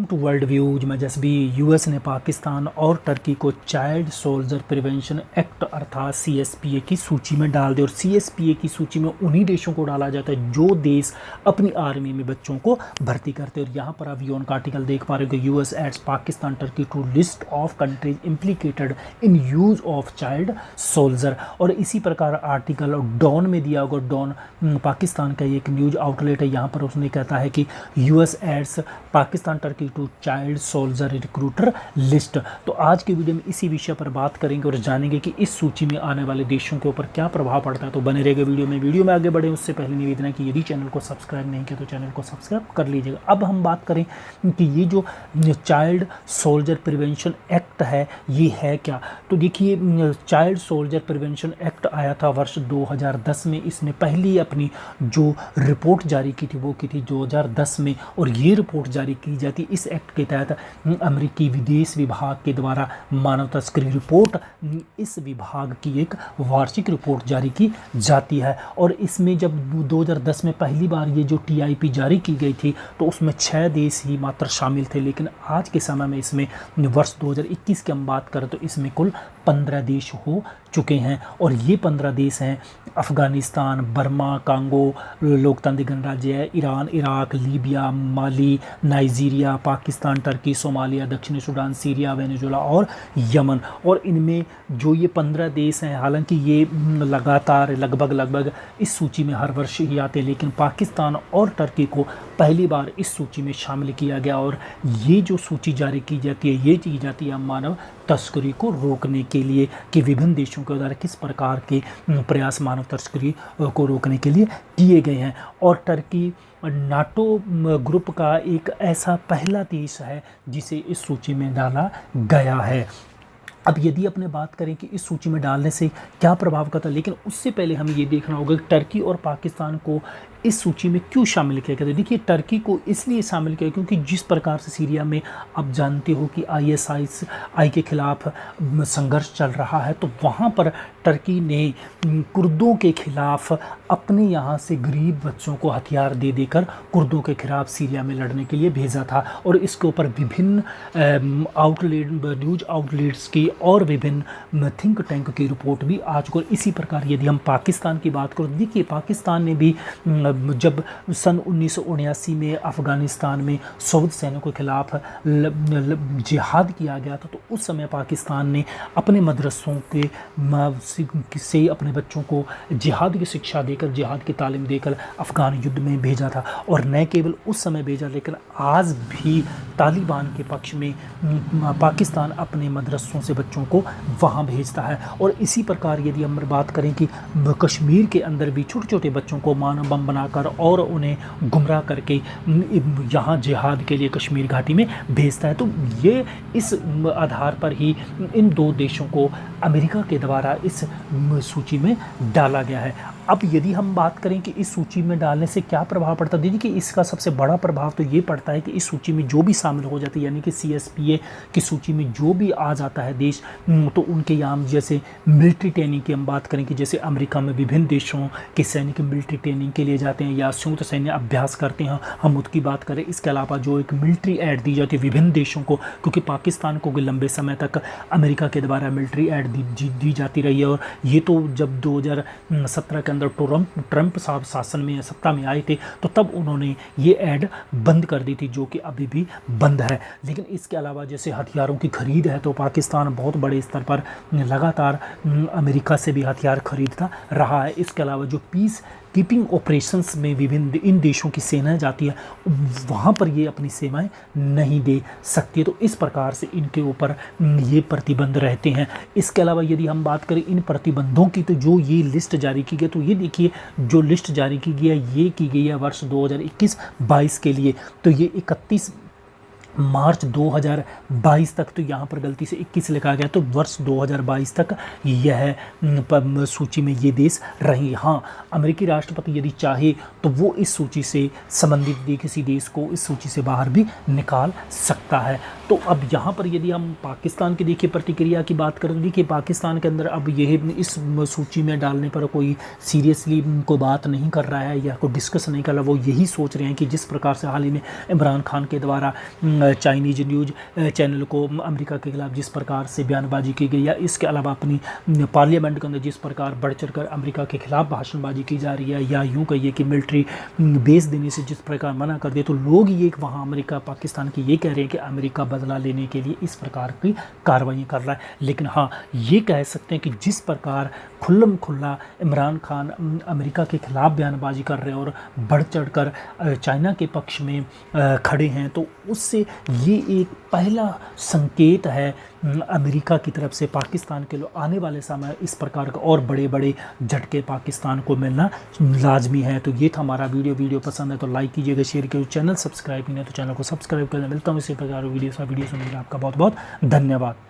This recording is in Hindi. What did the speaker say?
टू वर्ल्ड व्यूज में जैसे यूएस ने पाकिस्तान और टर्की को चाइल्ड सोल्जर प्रिवेंशन एक्ट अर्थात सीएसपीए की सूची में डाल दिया। और सीएसपीए की सूची में उन्हीं देशों को डाला जाता है जो देश अपनी आर्मी में बच्चों को भर्ती करते हैं। और यहाँ पर आप यूएन का आर्टिकल देख पा रहे हो कि US aids Pakistan Turkey to list of countries implicated in use of child soldier. और इसी प्रकार आर्टिकल डॉन में दिया होगा। डॉन पाकिस्तान का एक न्यूज आउटलेट है, यहाँ पर उसने कहता है कि US aids Pakistan Turkey to child soldier recruiter list. तो आज की वीडियो में इसी विषय पर बात करेंगे और जानेंगे कि इस सूची में आने वाले देशों के ऊपर क्या प्रभाव पड़ता है। तो बने रहेगा वीडियो में आगे बढ़े उससे पहले निवेदन है कि यदि चैनल को सब्सक्राइब नहीं किया तो चैनल को सब्सक्राइब कर लीजिएगा। अब हम बात करें कि ये जो चाइल्ड सोल्जर प्रिवेंशन एक्ट है ये है क्या। तो देखिए, चाइल्ड सोल्जर प्रिवेंशन एक्ट आया था वर्ष 2010 में। इसने पहली अपनी जो रिपोर्ट जारी की थी वो की थी 2010 में। और ये रिपोर्ट जारी की जाती इस एक्ट के तहत अमेरिकी विदेश विभाग के द्वारा मानव तस्करी रिपोर्ट, इस विभाग की एक वार्षिक रिपोर्ट जारी की जाती है। और इसमें जब 2010 में पहली बार ये जो टीआईपी जारी की गई थी तो उसमें 6 देश ही मात्र शामिल थे। लेकिन आज के समय में इसमें वर्ष 2021 की हम बात करें तो इसमें कुल 15 देश हो चुके हैं। और ये 15 देश हैं अफ़गानिस्तान, बर्मा, कांगो लोकतांत्रिक गणराज्य है, ईरान, इराक, लीबिया, माली, नाइजीरिया, पाकिस्तान, टर्की, सोमालिया, दक्षिणी सूडान, सीरिया, वेनेजुएला और यमन। और इनमें जो ये 15 देश हैं, हालांकि ये लगातार लगभग इस सूची में हर वर्ष ही आते हैं, लेकिन पाकिस्तान और टर्की को पहली बार इस सूची में शामिल किया गया। और ये जो सूची जारी की जाती है ये की जाती है मानव तस्करी को रोकने के लिए कि विभिन्न देशों के द्वारा किस प्रकार के प्रयास मानव तस्करी को रोकने के लिए किए गए हैं। और टर्की नाटो ग्रुप का एक ऐसा पहला देश है जिसे इस सूची में डाला गया है। अब यदि अपने बात करें कि इस सूची में डालने से क्या प्रभाव करता है, लेकिन उससे पहले हमें ये देखना होगा कि टर्की और पाकिस्तान को इस सूची में क्यों शामिल किया गया। देखिए, टर्की को इसलिए शामिल किया क्योंकि जिस प्रकार से सीरिया में आप जानते हो कि आईएसआई के खिलाफ संघर्ष चल रहा है, तो वहाँ पर टर्की ने कुर्दों के खिलाफ अपने यहाँ से गरीब बच्चों को हथियार दे देकर कुर्दों के खिलाफ सीरिया में लड़ने के लिए भेजा था। और इसके ऊपर विभिन्न न्यूज आउटलेट्स की और विभिन्न थिंक टैंक की रिपोर्ट भी आ चुकी है। इसी प्रकार यदि हम पाकिस्तान की बात करें, देखिए पाकिस्तान ने भी जब सन 1979 में अफ़गानिस्तान में सोवियत सैनिकों के खिलाफ जिहाद किया गया था, तो उस समय पाकिस्तान ने अपने मदरसों के से अपने बच्चों को जिहाद की शिक्षा देकर, जिहाद की तालीम देकर अफ़गान युद्ध में भेजा था। और न केवल उस समय भेजा, लेकिन आज भी तालिबान के पक्ष में पाकिस्तान अपने मदरसों से बच्चों को वहाँ भेजता है। और इसी प्रकार यदि हम बात करें कि कश्मीर के अंदर भी छोटे छोटे बच्चों को मानव बम बनाकर और उन्हें गुमराह करके यहाँ जिहाद के लिए कश्मीर घाटी में भेजता है। तो ये इस आधार पर ही इन दो देशों को अमेरिका के द्वारा इस सूची में डाला गया है। अब यदि हम बात करें कि इस सूची में डालने से क्या प्रभाव पड़ता है, देखिए कि इसका सबसे बड़ा प्रभाव तो ये पड़ता है कि इस सूची में जो भी शामिल हो जाते हैं, यानी कि सीएसपीए की सूची में जो भी आ जाता है देश, तो उनके यहाँ जैसे मिलिट्री ट्रेनिंग की हम बात करें कि जैसे अमेरिका में विभिन्न देशों के सैनिक मिलिट्री ट्रेनिंग के लिए जाते हैं या संयुक्त सैन्य अभ्यास करते हैं, हम उसकी बात करें। इसके अलावा जो एक मिलिट्री एड दी जाती है विभिन्न देशों को, क्योंकि पाकिस्तान को लंबे समय तक अमेरिका के द्वारा मिलिट्री एड दी जाती रही है। और ये तो जब 2017 के अंदर ट्रंप साहब शासन में सत्ता में आए थे तो तब उन्होंने ये ऐड बंद कर दी थी, जो कि अभी भी बंद है। लेकिन इसके अलावा जैसे हथियारों की खरीद है तो पाकिस्तान बहुत बड़े स्तर पर लगातार अमेरिका से भी हथियार खरीदता रहा है। इसके अलावा जो पीस कीपिंग ऑपरेशंस में विभिन्न इन देशों की सेनाएं जाती है, वहाँ पर ये अपनी सेवाएं नहीं दे सकती, तो इस प्रकार से इनके ऊपर ये प्रतिबंध रहते हैं। इसके अलावा यदि हम बात करें इन प्रतिबंधों की, तो जो ये लिस्ट जारी की गई, तो ये देखिए जो लिस्ट जारी की गई है ये की गई है वर्ष 2021-22 के लिए। तो ये 31 मार्च 2022 तक, तो यहाँ पर गलती से 21 लिखा गया, तो वर्ष 2022 तक यह सूची में ये देश रही। हाँ, अमेरिकी राष्ट्रपति यदि चाहे तो वो इस सूची से संबंधित किसी देश को इस सूची से बाहर भी निकाल सकता है। तो अब यहाँ पर यदि हम पाकिस्तान की देखिए प्रतिक्रिया की बात करें, देखिए पाकिस्तान के अंदर अब यह इस सूची में डालने पर कोई सीरियसली कोई बात नहीं कर रहा है या कोई डिस्कस नहीं कर रहा। वो यही सोच रहे हैं कि जिस प्रकार से हाल ही में इमरान खान के द्वारा चाइनीज न्यूज़ चैनल को अमेरिका के खिलाफ जिस प्रकार से बयानबाजी की गई, या इसके अलावा अपनी पार्लियामेंट के अंदर जिस प्रकार बढ़ चढ़ कर अमेरिका के खिलाफ भाषणबाजी की जा रही है, या यूँ कहिए कि मिलिट्री बेस देने से जिस प्रकार मना कर दिया, तो लोग ये वहाँ अमेरिका पाकिस्तान के ये कह रहे हैं कि अमेरिका बदला लेने के लिए इस प्रकार की कार्रवाई कर रहा है। लेकिन हाँ, ये कह सकते हैं कि जिस प्रकार खुल्लम खुल्ला इमरान खान अमेरिका के खिलाफ बयानबाजी कर रहे हैं और बढ़ चढ़ कर चाइना के पक्ष में खड़े हैं, तो उससे ये एक पहला संकेत है अमेरिका की तरफ से पाकिस्तान के लोग आने वाले समय इस प्रकार का और बड़े बड़े झटके पाकिस्तान को मिलना लाजमी है। तो ये था हमारा वीडियो पसंद है तो लाइक कीजिएगा, शेयर कीजिए, चैनल सब्सक्राइब नहीं है तो चैनल को सब्सक्राइब करना। मिलता हूँ इसी प्रकार वीडियो सुनने के लिए आपका बहुत बहुत धन्यवाद।